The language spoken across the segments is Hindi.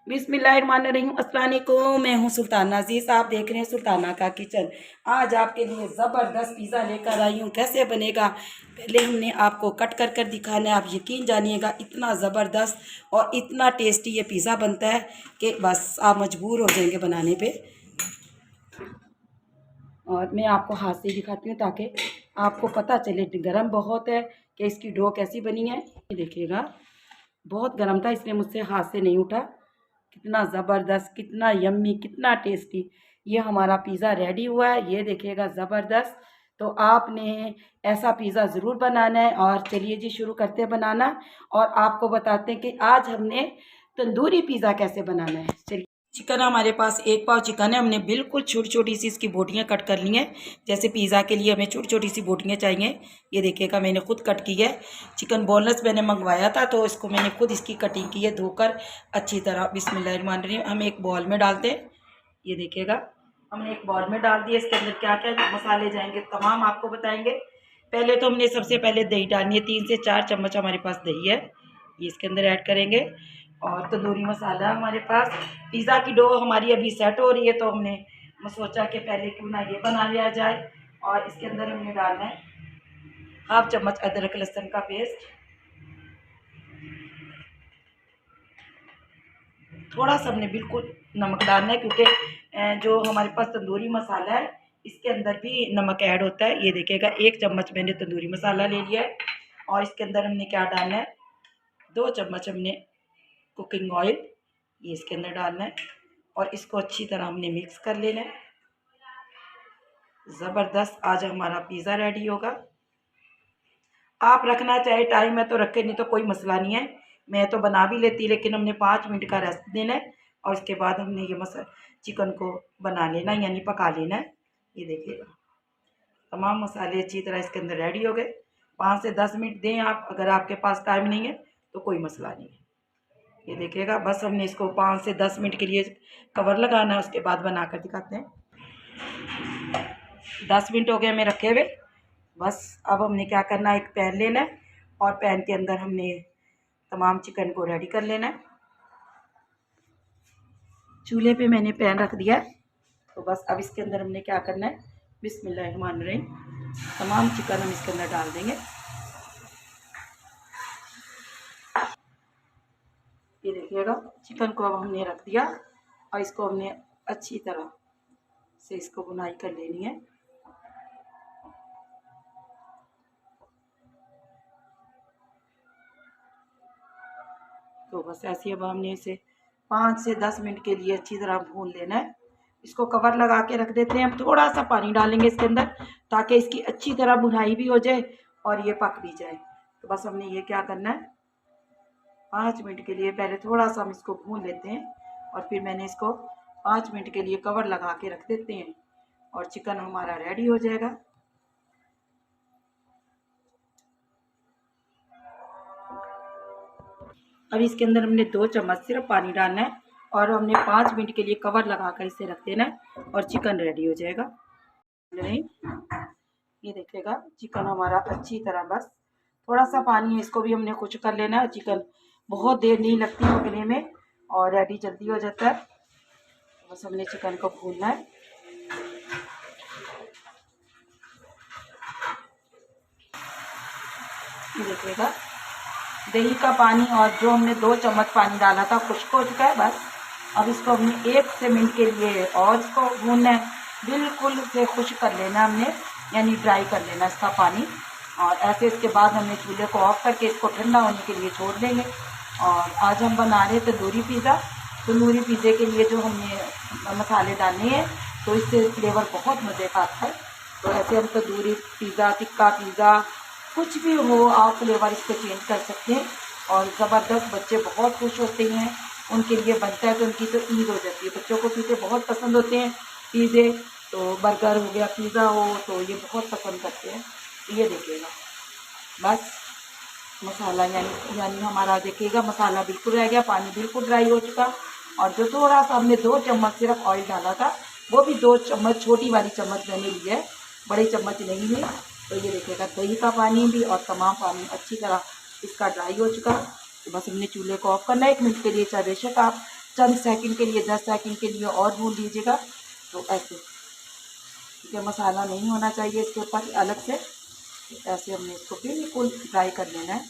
बिस्मिल्लाहिर्रहमानिर्रहीम। अस्सलाम वालेकुम। मैं हूं सुल्ताना अजीज़, आप देख रहे हैं सुल्ताना का किचन। आज आपके लिए ज़बरदस्त पिज़्ज़ा लेकर आई हूं। कैसे बनेगा पहले हमने आपको कट कर कर दिखाना है। आप यकीन जानिएगा इतना ज़बरदस्त और इतना टेस्टी ये पिज़्ज़ा बनता है कि बस आप मजबूर हो जाएंगे बनाने पे। और मैं आपको हाथ से दिखाती हूँ ताकि आपको पता चले। गरम बहुत है कि इसकी डो कैसी बनी है। ये देखिएगा बहुत गर्म था इसलिए मुझसे हाथ से नहीं उठा। कितना ज़बरदस्त, कितना यम्मी, कितना टेस्टी ये हमारा पिज़्ज़ा रेडी हुआ है। ये देखिएगा ज़बरदस्त। तो आपने ऐसा पिज़्ज़ा ज़रूर बनाना है। और चलिए जी शुरू करते हैं बनाना और आपको बताते हैं कि आज हमने तंदूरी पिज़्ज़ा कैसे बनाना है। चलिए, चिकन हमारे पास 1 पाव चिकन है। हमने बिल्कुल छोटी छोटी सी इसकी बोटियाँ कट कर ली हैं। जैसे पिज़्ज़ा के लिए हमें छोटी छोटी सी बोटियाँ चाहिए। ये देखिएगा मैंने खुद कट की है। चिकन बोनलेस मैंने मंगवाया था तो इसको मैंने खुद इसकी कटिंग की है धोकर अच्छी तरह। बिस्मिल्लाहिर्रहमानिर्रहीम। हम एक बॉल में डालते हैं। ये देखिएगा हमने एक बॉल में डाल दिया। इसके अंदर क्या क्या मसाले जाएंगे तमाम आपको बताएंगे। पहले तो हमने सबसे पहले दही डालनी है। 3 से 4 चम्मच हमारे पास दही है, ये इसके अंदर ऐड करेंगे। और तंदूरी मसाला हमारे पास। पिज़्ज़ा की डो हमारी अभी सेट हो रही है तो हमने सोचा कि पहले क्यों ना ये बना लिया जाए। और इसके अंदर हमने डालना है 1/2 चम्मच अदरक लहसुन का पेस्ट। थोड़ा सा हमने बिल्कुल नमक डालना है क्योंकि जो हमारे पास तंदूरी मसाला है इसके अंदर भी नमक ऐड होता है। ये देखिएगा 1 चम्मच मैंने तंदूरी मसाला ले लिया है। और इसके अंदर हमने क्या डालना है, 2 चम्मच हमने कुकिंग ऑयल, ये इसके अंदर डालना है। और इसको अच्छी तरह हमने मिक्स कर लेना है। ज़बरदस्त आज हमारा पिज़्ज़ा रेडी होगा। आप रखना चाहे टाइम में तो रखें, नहीं तो कोई मसला नहीं है। मैं तो बना भी लेती लेकिन हमने 5 मिनट का रेस्ट देना है। और उसके बाद हमने ये चिकन को बना लेना यानी पका लेना है। ये देखिएगा तमाम मसाले अच्छी तरह इसके अंदर रेडी हो गए। 5 से 10 मिनट दें आप, अगर आपके पास टाइम नहीं है तो कोई मसला नहीं है। ये देखिएगा बस हमने इसको 5 से 10 मिनट के लिए कवर लगाना है, उसके बाद बना कर दिखाते हैं। 10 मिनट हो गए हमें रखे हुए। बस अब हमने क्या करना है, एक पैन लेना है और पैन के अंदर हमने तमाम चिकन को रेडी कर लेना है। चूल्हे पे मैंने पैन रख दिया है। तो बस अब इसके अंदर हमने क्या करना है, बिस्मिल्लाहिर्रहमानिर्रहीम तमाम चिकन हम इसके अंदर डाल देंगे। ये देखिएगा चिकन को अब हमने रख दिया और इसको हमने अच्छी तरह से इसको बुनाई कर लेनी है। तो बस ऐसे अब हमने इसे 5 से 10 मिनट के लिए अच्छी तरह भून लेना है। इसको कवर लगा के रख देते हैं। हम थोड़ा सा पानी डालेंगे इसके अंदर ताकि इसकी अच्छी तरह भुनाई भी हो जाए और ये पक भी जाए। तो बस हमने ये क्या करना है, 5 मिनट के लिए पहले थोड़ा सा हम इसको भून लेते हैं और फिर मैंने इसको 5 मिनट के लिए कवर लगा के रख देते हैं और चिकन हमारा रेडी हो जाएगा। अब इसके अंदर हमने 2 चम्मच सिर्फ पानी डालना है और हमने 5 मिनट के लिए कवर लगा कर इसे रख देना है और चिकन रेडी हो जाएगा। नहीं, ये देखिएगा चिकन हमारा अच्छी तरह, बस थोड़ा सा पानी है इसको भी हमने कुछ कर लेना है। चिकन बहुत देर नहीं लगती पकने में और रेडी जल्दी हो जाता है। बस हमने चिकन को भूनना है। ये देखिएगा दही का पानी और जो हमने 2 चम्मच पानी डाला था खुश्क हो चुका है। बस अब इसको हमने 1 से मिनट के लिए और इसको भूनना है। बिल्कुल से खुश्क कर लेना हमने, यानी ड्राई कर लेना इसका पानी। और ऐसे इसके बाद हमने चूल्हे को ऑफ करके इसको ठंडा होने के लिए छोड़ देंगे। और आज हम बना रहे थे तंदूरी पिज़्ज़ा। तंदूरी पिज़्ज़े के लिए जो हमने मसाले डालने हैं तो इससे फ्लेवर बहुत मज़े का आता है। तो ऐसे हम तंदूरी पिज़्ज़ा, टिक्का पिज़्ज़ा, कुछ भी हो आप फ्लेवर इसको चेंज कर सकते हैं। और ज़बरदस्त, बच्चे बहुत खुश होते हैं, उनके लिए बनता है तो उनकी तो ईद हो जाती है। बच्चों को पिज़्ज़े बहुत पसंद होते हैं, पिज़्ज़े तो बर्गर हो गया, पिज़्ज़ा हो तो ये बहुत पसंद करते हैं। ये देखिएगा बस मसाला यानी हमारा देखिएगा मसाला बिल्कुल रह गया, पानी बिल्कुल ड्राई हो चुका। और जो थोड़ा सा हमने 2 चम्मच सिर्फ ऑयल डाला था वो भी 2 चम्मच, छोटी वाली चम्मच मैंने ली है, बड़ी चम्मच नहीं ली। तो ये देखिएगा दही का पानी भी और तमाम पानी अच्छी तरह इसका ड्राई हो चुका। तो बस हमने चूल्हे को ऑफ करना है 1 मिनट के लिए। चाहे बेशक आप चंद सेकंड के लिए, 10 सेकंड के लिए और भून लीजिएगा। तो ऐसे, क्योंकि मसाला नहीं होना चाहिए इसके ऊपर अलग से। तो ऐसे हमने इसको बिल्कुल फ्राई कर लेना है।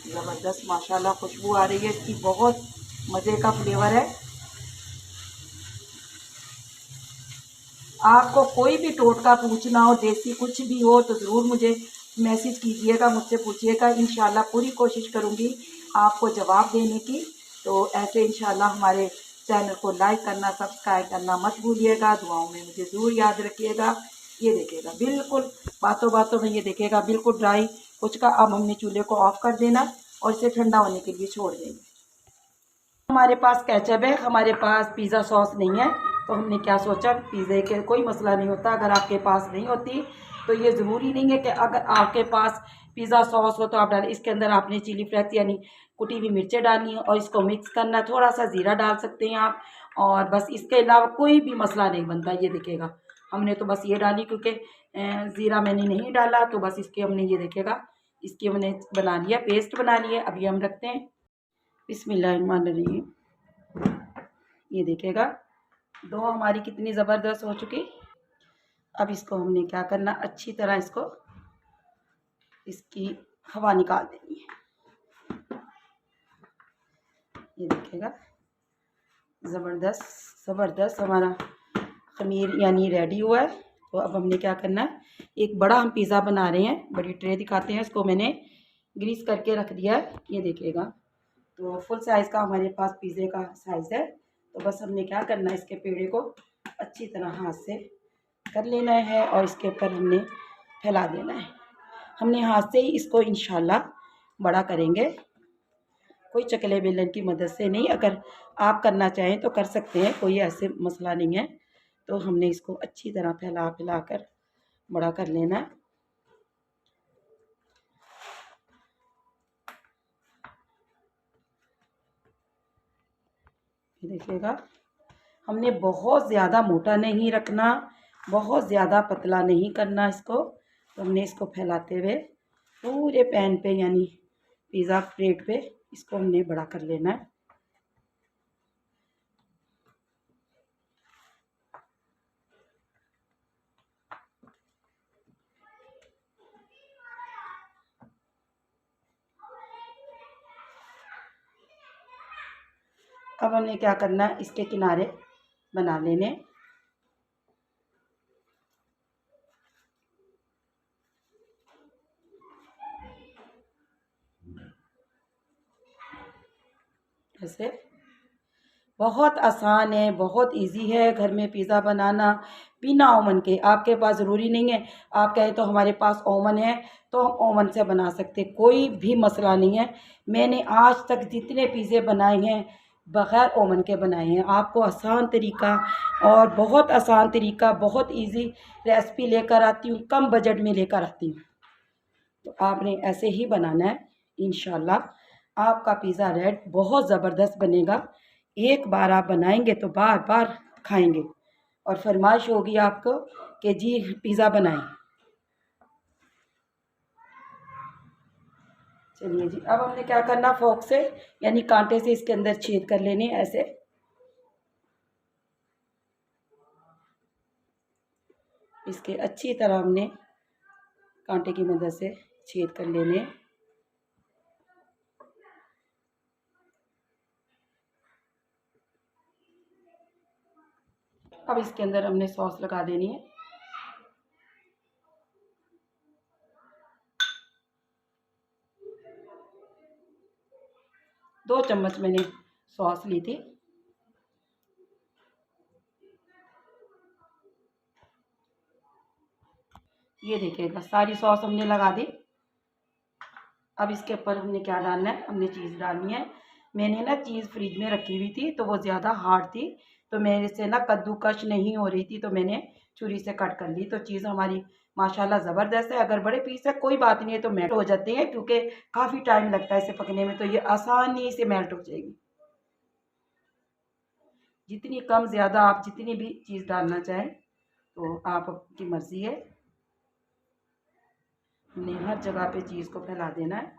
ज़बरदस्त माशाल्लाह खुशबू आ रही है इसकी, बहुत मज़े का फ्लेवर है। आपको कोई भी टोटका पूछना हो, देसी कुछ भी हो, तो ज़रूर मुझे मैसेज कीजिएगा, मुझसे पूछिएगा। इंशाल्लाह पूरी कोशिश करूँगी आपको जवाब देने की। तो ऐसे इंशाल्लाह हमारे चैनल को लाइक करना, सब्सक्राइब करना मत भूलिएगा। दुआओं में मुझे ज़रूर याद रखिएगा। ये देखिएगा बिल्कुल बातों बातों में, ये देखिएगा बिल्कुल ड्राई कुछ का। अब हमने चूल्हे को ऑफ कर देना और इसे ठंडा होने के लिए छोड़ देंगे। हमारे पास केचप है, हमारे पास पिज़्ज़ा सॉस नहीं है। तो हमने क्या सोचा, पिज़्ज़े के कोई मसला नहीं होता अगर आपके पास नहीं होती। तो ये ज़रूरी नहीं है कि अगर आपके पास पिज़्ज़ा सॉस हो तो आप डालें। इसके अंदर आपने चिली फ्लेक्स यानी कुटी हुई मिर्चें डालनी है और इसको मिक्स करना है। थोड़ा सा ज़ीरा डाल सकते हैं आप, और बस इसके अलावा कोई भी मसला नहीं बनता। ये देखिएगा हमने तो बस ये डाली, क्योंकि ज़ीरा मैंने नहीं डाला। तो बस इसके हमने, ये देखिएगा इसकी हमने बना लिया, पेस्ट बना लिया। अभी हम रखते हैं। बिस्मिल्लाहिर्रहमानिर्रहीम। ये देखिएगा दो हमारी कितनी ज़बरदस्त हो चुकी। अब इसको हमने क्या करना, अच्छी तरह इसको, इसकी हवा निकाल देनी है। ये देखिएगा ज़बरदस्त ज़बरदस्त हमारा खमीर यानी रेडी हुआ है। तो अब हमने क्या करना है, एक बड़ा हम पिज़्ज़ा बना रहे हैं, बड़ी ट्रे दिखाते हैं। इसको मैंने ग्रीस करके रख दिया है। ये देखिएगा तो फुल साइज़ का हमारे पास पिज़्ज़े का साइज़ है। तो बस हमने क्या करना है, इसके पेड़े को अच्छी तरह हाथ से कर लेना है और इसके ऊपर हमने फैला देना है। हमने हाथ से ही इसको इंशाल्लाह बड़ा करेंगे, कोई चकले बेलन की मदद से नहीं। अगर आप करना चाहें तो कर सकते हैं, कोई ऐसे मसला नहीं है। तो हमने इसको अच्छी तरह फैला फैला कर बड़ा कर लेना है। देखिएगा हमने बहुत ज़्यादा मोटा नहीं रखना, बहुत ज़्यादा पतला नहीं करना इसको। तो हमने इसको फैलाते हुए पूरे पैन पे यानी पिज़्ज़ा प्लेट पे इसको हमने बड़ा कर लेना है। अब हमने क्या करना है, इसके किनारे बना लेने। ऐसे बहुत आसान है, बहुत इजी है घर में पिज़्ज़ा बनाना बिना ओवन के। आपके पास ज़रूरी नहीं है, आप कहें तो हमारे पास ओवन है तो हम ओवन से बना सकते, कोई भी मसला नहीं है। मैंने आज तक जितने पिज़्ज़े बनाए हैं बग़ैर ओवन के बनाए हैं। आपको आसान तरीका और बहुत आसान तरीका, बहुत इजी रेसिपी लेकर आती हूँ, कम बजट में लेकर आती हूँ। तो आपने ऐसे ही बनाना है। इंशाल्लाह आपका पिज़्ज़ा रेड बहुत ज़बरदस्त बनेगा। एक बार आप बनाएंगे तो बार बार खाएंगे और फरमाइश होगी आपको कि जी पिज़्ज़ा बनाएं। चलिए जी, अब हमने क्या करना, फोक से यानी कांटे से इसके अंदर छेद कर लेने ऐसे। इसके अच्छी तरह हमने कांटे की मदद से छेद कर लेने। अब इसके अंदर हमने सॉस लगा देनी है। दो चम्मच मैंने सॉस ली थी। ये देखिएगा सारी सॉस हमने लगा दी। अब इसके ऊपर हमने क्या डालना है, हमने चीज़ डालनी है। मैंने ना चीज़ फ्रिज में रखी हुई थी तो वो ज़्यादा हार्ड थी, तो मेरे से ना कद्दूकश नहीं हो रही थी, तो मैंने छुरी से कट कर ली। तो चीज़ हमारी माशाल्लाह ज़बरदस्त है। अगर बड़े पीस है कोई बात नहीं है, तो मेल्ट हो जाते हैं, क्योंकि काफ़ी टाइम लगता है इसे पकने में। तो ये आसानी से मेल्ट हो जाएगी। जितनी कम ज़्यादा आप जितनी भी चीज़ डालना चाहें तो आपकी मर्ज़ी है। हमने हर जगह पे चीज़ को फैला देना है।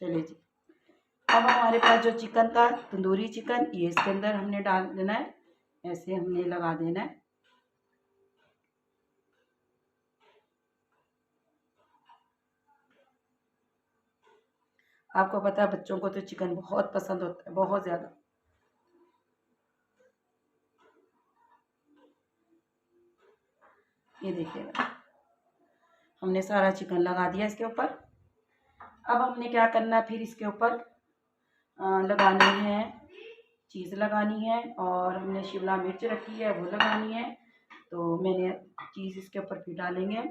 चलिए जी, अब हमारे पास जो चिकन था तंदूरी चिकन, ये इसके अंदर हमने डाल देना है, ऐसे हमने लगा देना है। आपको पता है बच्चों को तो चिकन बहुत पसंद होता है, बहुत ज़्यादा। ये देखिएगा हमने सारा चिकन लगा दिया इसके ऊपर। अब हमने क्या करना है, फिर इसके ऊपर लगानी है चीज़ लगानी है, और हमने शिमला मिर्च रखी है वो लगानी है। तो मैंने चीज़ इसके ऊपर भी डालेंगे,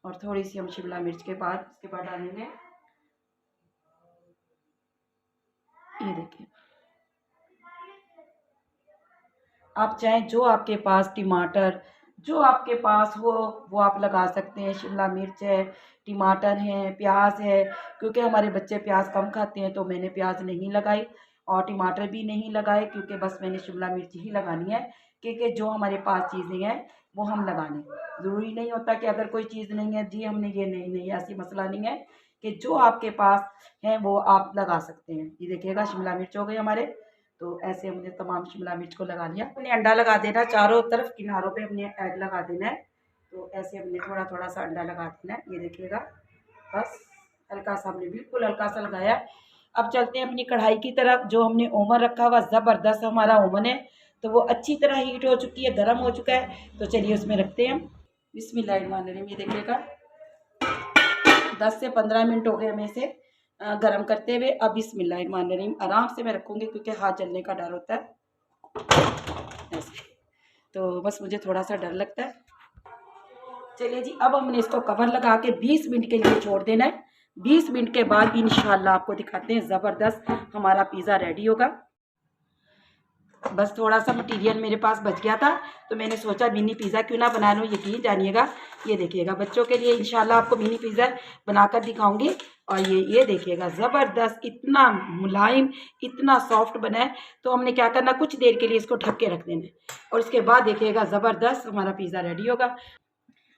और थोड़ी सी हम शिमला मिर्च के बाद इसके बाद डालेंगे, ये देखिए। आप चाहें जो आपके पास टमाटर जो आपके पास हो वो आप लगा सकते हैं। शिमला मिर्च है, टमाटर है, प्याज है, क्योंकि हमारे बच्चे प्याज कम खाते हैं तो मैंने प्याज नहीं लगाई और टमाटर भी नहीं लगाए, क्योंकि बस मैंने शिमला मिर्च ही लगानी है। क्योंकि जो हमारे पास चीज़ें हैं वो हम लगाने, ज़रूरी नहीं होता कि अगर कोई चीज़ नहीं है जी हमने ये नहीं नहीं, ऐसी मसला नहीं है कि जो आपके पास है वो आप लगा सकते हैं। ये देखिएगा शिमला मिर्च हो गई हमारे, तो ऐसे हमने तमाम शिमला मिर्च को लगा लिया। हमने अंडा लगा देना, चारों तरफ किनारों पे हमने ऐड लगा देना है। तो ऐसे हमने थोड़ा थोड़ा सा अंडा लगा देना है, ये देखिएगा। बस हल्का सा हमने बिल्कुल हल्का सा लगाया। अब चलते हैं अपनी कढ़ाई की तरफ। जो हमने ओवन रखा हुआ, ज़बरदस्त हमारा ओवन है, तो वो अच्छी तरह हीट हो चुकी है, गर्म हो चुका है। तो चलिए उसमें रखते हैं। बिस्मिल्लाहिर्रहमानिर्रहीम। ये देखिएगा 10 से 15 मिनट हो गए हमें इसे गरम करते हुए। अब बिस्मिल्लाहिर्रहमानिर्रहीम आराम से मैं रखूँगी, क्योंकि हाथ जलने का डर होता है ऐसे, तो बस मुझे थोड़ा सा डर लगता है। चलिए जी, अब हमने इसको कवर लगा के 20 मिनट के लिए छोड़ देना है। 20 मिनट के बाद इंशाल्लाह आपको दिखाते हैं, ज़बरदस्त हमारा पिज़्ज़ा रेडी होगा। बस थोड़ा सा मटेरियल मेरे पास बच गया था, तो मैंने सोचा मिनी पिज़्ज़ा क्यों ना बना लूँ। यकीन जानिएगा, ये देखिएगा बच्चों के लिए इंशाल्लाह आपको मिनी पिज़्ज़ा बनाकर दिखाऊंगी। और ये देखिएगा ज़बरदस्त, इतना मुलायम, इतना सॉफ्ट बना है। तो हमने क्या करना, कुछ देर के लिए इसको ढक के रख देना है, और उसके बाद देखिएगा ज़बरदस्त हमारा पिज़्ज़ा रेडी होगा।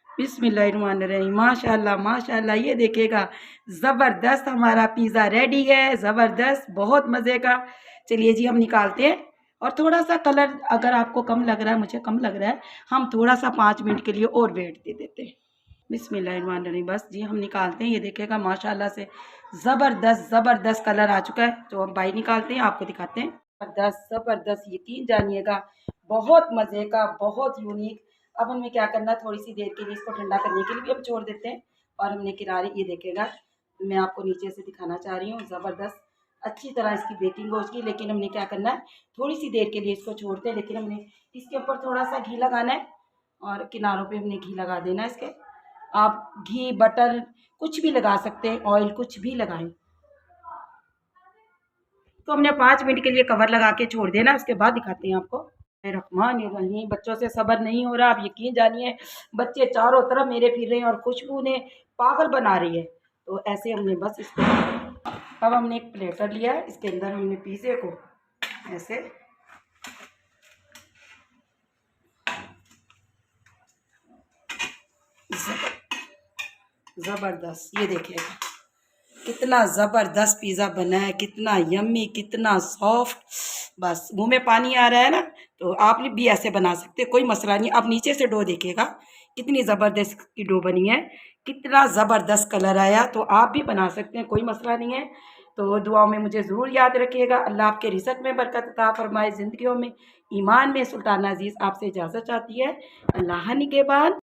बिस्मिल्लाहिर्रहमानिर्रहीम, माशाल्लाह माशाल्लाह। ये देखिएगा ज़बरदस्त हमारा पिज़्ज़ा रेडी है, ज़बरदस्त, बहुत मज़े का। चलिए जी हम निकालते हैं। और थोड़ा सा कलर अगर आपको कम लग रहा है, मुझे कम लग रहा है, हम थोड़ा सा 5 मिनट के लिए और वेट दे देते हैं। बिस्मिल्लाहिर्रहमानिर्रहीम। बस जी हम निकालते हैं। ये देखिएगा माशाल्लाह से ज़बरदस्त ज़बरदस्त कलर आ चुका है। तो हम बाई निकालते हैं, आपको दिखाते हैं। ज़बरदस्त ज़बरदस्त, यकीन जानिएगा बहुत मज़े का, बहुत यूनिक। अब हमें क्या करना है, थोड़ी सी देर के लिए इसको ठंडा करने के लिए भी हम छोड़ देते हैं। और हमने किनारे, ये देखिएगा मैं आपको नीचे से दिखाना चाह रही हूँ, ज़बरदस्त अच्छी तरह इसकी बेकिंग हो चुकी है। लेकिन हमने क्या करना है, थोड़ी सी देर के लिए इसको छोड़ते हैं, लेकिन हमने इसके ऊपर थोड़ा सा घी लगाना है, और किनारों पे हमने घी लगा देना है इसके। आप घी बटर कुछ भी लगा सकते हैं, ऑयल कुछ भी लगाएं। तो हमने 5 मिनट के लिए कवर लगा के छोड़ देना, उसके बाद दिखाते हैं आपको। रहमान रहीम, बच्चों से सब्र नहीं हो रहा। आप यकीन जानिए बच्चे चारों तरफ मेरे फिर रहे हैं, और खुशबू ने पागल बना रही है। तो ऐसे हमने बस इसको, अब हमने एक प्लेटर लिया है, इसके अंदर हमने पिज़्ज़े को ऐसे ज़बरदस्त, ये देखिएगा कितना ज़बरदस्त पिज़्ज़ा बना है, कितना यम्मी, कितना सॉफ्ट। बस मुंह में पानी आ रहा है ना। तो आप भी ऐसे बना सकते हैं, कोई मसला नहीं। आप नीचे से डो देखिएगा कितनी ज़बरदस्त की डो बनी है, कितना ज़बरदस्त कलर आया। तो आप भी बना सकते हैं, कोई मसला नहीं है। तो दुआओं में मुझे ज़रूर याद रखिएगा। अल्लाह आपके रिज़्क़ में बरकत अता फरमाए, ज़िंदगियों में ईमान में। सुल्ताना अज़ीज़ आपसे इजाज़त चाहती है। अल्लाह निगहबान।